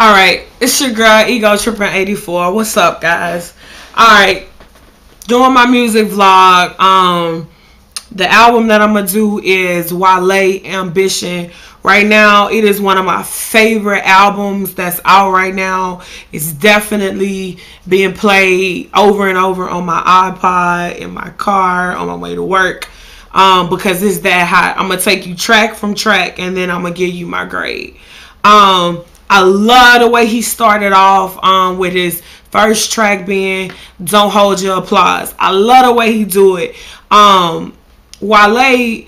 All right, it's your girl EgoTrippin84. What's up, guys? All right, doing my music vlog. The album that I'm gonna do is Wale Ambition. Right now, it is one of my favorite albums that's out right now. It's definitely being played over and over on my iPod, in my car, on my way to work. Because it's that hot. I'm gonna take you track from track, and then I'm gonna give you my grade. I love the way he started off with his first track being Don't Hold Your Applause. I love the way he do it. Wale,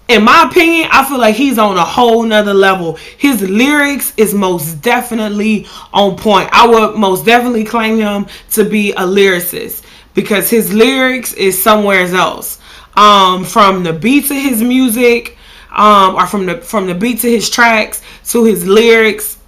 in my opinion, I feel like he's on a whole nother level. His lyrics is most definitely on point. I would most definitely claim him to be a lyricist because his lyrics is somewhere else. From the beat to his music, or from the beat to his tracks to his lyrics.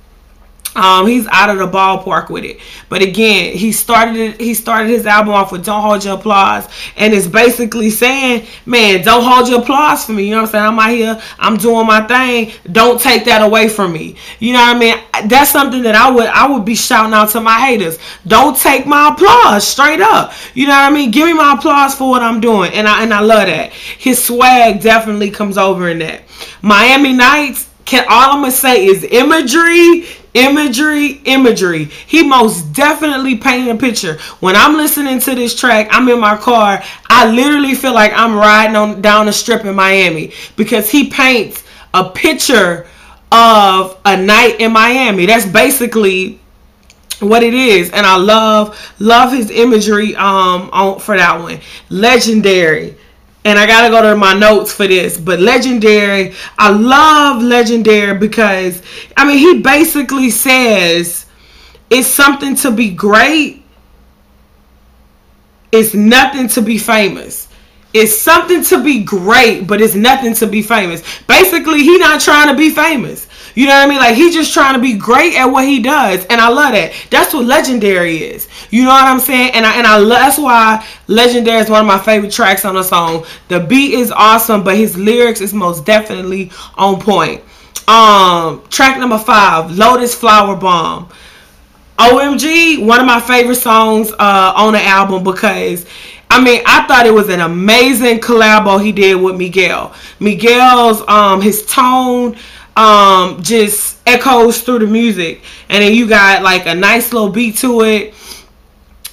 He's out of the ballpark with it. But again, he started his album off with Don't Hold Your Applause. And it's basically saying, man, don't hold your applause for me. You know what I'm saying? I'm out here, I'm doing my thing. Don't take that away from me. You know what I mean? That's something that I would be shouting out to my haters. Don't take my applause, straight up. You know what I mean? Give me my applause for what I'm doing. And I love that. His swag definitely comes over in that. Miami Nights, all I'm going to say is imagery. He most definitely painted a picture. When I'm listening to this track, I'm in my car, I literally feel like I'm riding down the strip in Miami because he paints a picture of a night in Miami. That's basically what it is, and I love his imagery for that one. Legendary. And I gotta go to my notes for this. But Legendary, I love Legendary because, I mean, he basically says it's something to be great. It's nothing to be famous. It's something to be great, but it's nothing to be famous. Basically, he not trying to be famous. You know what I mean? Like, he just trying to be great at what he does. And I love that. That's what Legendary is. You know what I'm saying? And I love, that's why Legendary is one of my favorite tracks on the song. The beat is awesome, but his lyrics is most definitely on point. Track number 5, Lotus Flower Bomb. OMG, one of my favorite songs on the album because, I mean, I thought it was an amazing collabo he did with Miguel. Miguel's, his tone just echoes through the music, and then you got like a nice little beat to it.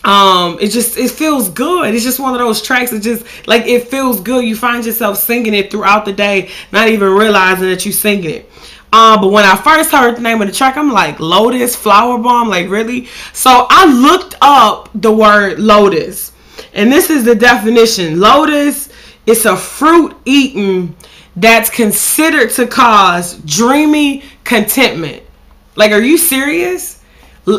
It feels good. It's just one of those tracks that just, like, it feels good. You find yourself singing it throughout the day, not even realizing that you're singing it. But when I first heard the name of the track, I'm like, Lotus Flower Bomb, like, really? So I looked up the word lotus, and this is the definition. Lotus is a fruit eaten that's considered to cause dreamy contentment. Like, are you serious?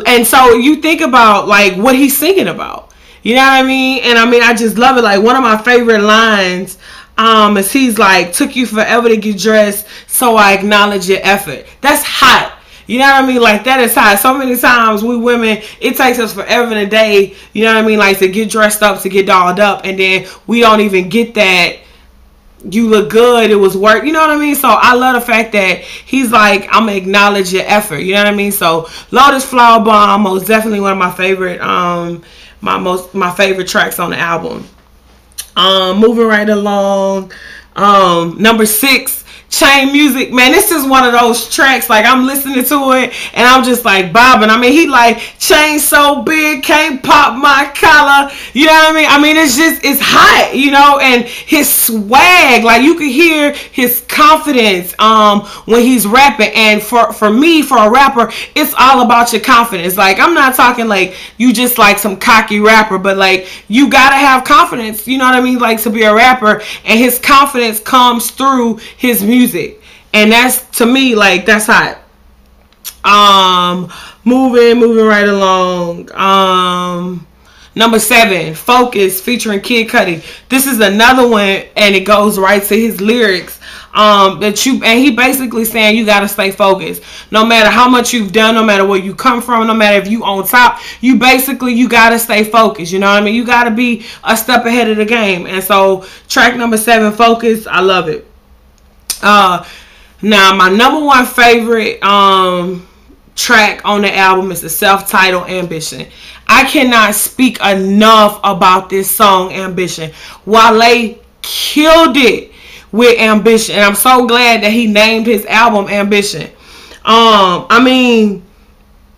And so you think about, like, what he's singing about. You know what I mean? And I mean, I just love it. Like, one of my favorite lines is he's like, took you forever to get dressed, so I acknowledge your effort. That's hot. You know what I mean? Like, that is hot. So many times we women, it takes us forever in a day, you know what I mean? Like, to get dressed up, to get dolled up, and then we don't even get that. You look good, it was work, you know what I mean? So I love the fact that he's like, I'm gonna acknowledge your effort, you know what I mean? So Lotus Flower Bomb, most definitely one of my favorite my favorite tracks on the album. Moving right along, number 6, Chain Music. Man, this is one of those tracks, like, I'm listening to it and I'm just like bobbing. I mean, he like, chain so big, can't pop my collar. You know what I mean? I mean, it's just, it's hot, you know, and his swag, like, you can hear his confidence when he's rapping. And for me, for a rapper, it's all about your confidence. Like, I'm not talking like you just like some cocky rapper, but like, you gotta have confidence, you know what I mean, like, to be a rapper. And his confidence comes through his music. And that's, to me, like, that's hot. Moving right along. Number 7, Focus, featuring Kid Cudi. This is another one, and it goes right to his lyrics. And he basically saying you gotta stay focused. No matter how much you've done, no matter where you come from, no matter if you on top, you gotta stay focused. You know what I mean? You gotta be a step ahead of the game. And so track number 7, Focus, I love it. Now my number one favorite track on the album is the self-titled Ambition. I cannot speak enough about this song, Ambition. Wale killed it with Ambition, and I'm so glad that he named his album Ambition. I mean,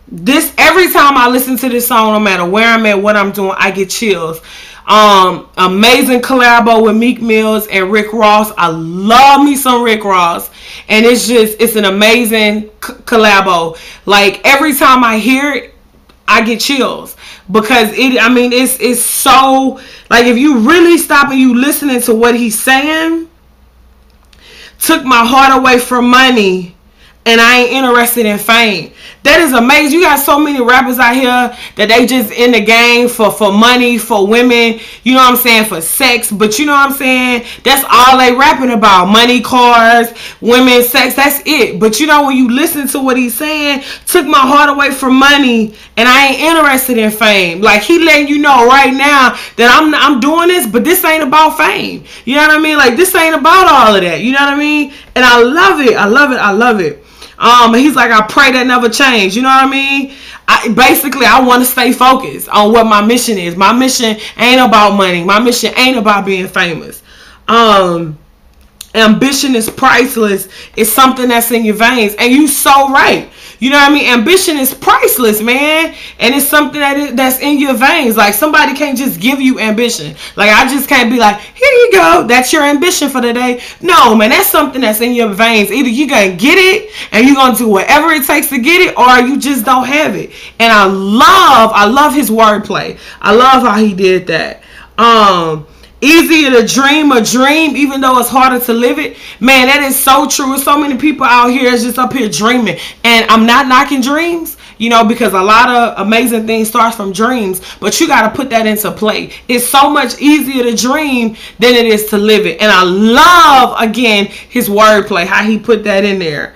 this, every time I listen to this song, no matter where I'm at, what I'm doing, I get chills. Amazing collabo with Meek Mills and Rick Ross. I love me some Rick Ross, and it's an amazing collabo. Like, every time I hear it, I get chills, because it's so, like, if you really stop and you listening to what he's saying, took my heart away from money, and I ain't interested in fame. That is amazing. You got so many rappers out here that they just in the game for money, for women, you know what I'm saying, for sex. But you know what I'm saying, that's all they rapping about. Money, cars, women, sex, that's it. But you know, when you listen to what he's saying, took my heart away from money, and I ain't interested in fame. Like, he letting you know right now that I'm doing this, but this ain't about fame. You know what I mean? Like, this ain't about all of that. You know what I mean? And I love it. I love it. I love it. He's like, I pray that never change. You know what I mean? I want to stay focused on what my mission is. My mission ain't about money. My mission ain't about being famous. Ambition is priceless. It's something that's in your veins. And you so right. You know what I mean? Ambition is priceless, man. And it's something that's in your veins. Like, somebody can't just give you ambition. Like, I just can't be like, here you go, that's your ambition for the day. No, man, that's something that's in your veins. Either you're going to get it and you're going to do whatever it takes to get it, or you just don't have it. And I love his wordplay. I love how he did that. Easier to dream a dream, even though it's harder to live it. Man, that is so true. There's so many people out here that's just up here dreaming. And I'm not knocking dreams, you know, because a lot of amazing things start from dreams. But you got to put that into play. It's so much easier to dream than it is to live it. And I love, again, his wordplay, how he put that in there.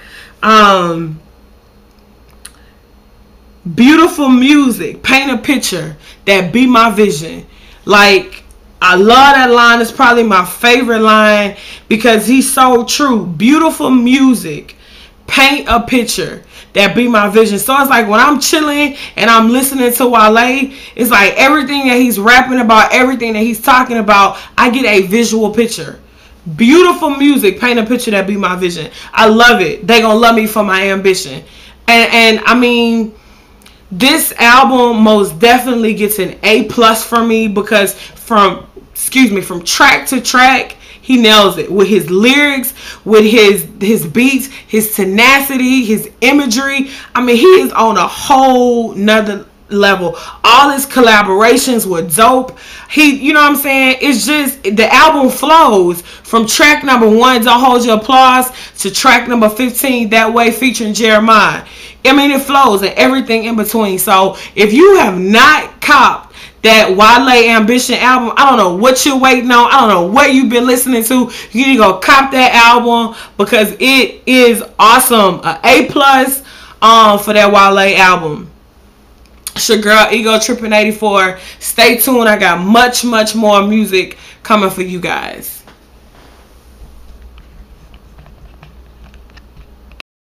Beautiful music. Paint a picture that be my vision. Like, I love that line. It's probably my favorite line because he's so true. Beautiful music. Paint a picture that be my vision. So it's like when I'm chilling and I'm listening to Wale, it's like everything that he's rapping about, everything that he's talking about, I get a visual picture. Beautiful music. Paint a picture that be my vision. I love it. They gonna love me for my ambition. And I mean, this album most definitely gets an A+ for me, because from track to track, he nails it with his lyrics, with his beats, his tenacity, his imagery. I mean, he is on a whole nother level. All his collaborations were dope. You know what I'm saying? It's just, the album flows from track number 1, Don't Hold Your Applause, to track number 15, That Way, featuring Jeremiah. I mean, it flows, and everything in between. So if you have not copped that Wale Ambition album, I don't know what you're waiting on. I don't know what you've been listening to. You need to go cop that album, because it is awesome. An A+ for that Wale album. It's your girl EgoTrippin84. Stay tuned. I got much more music coming for you guys.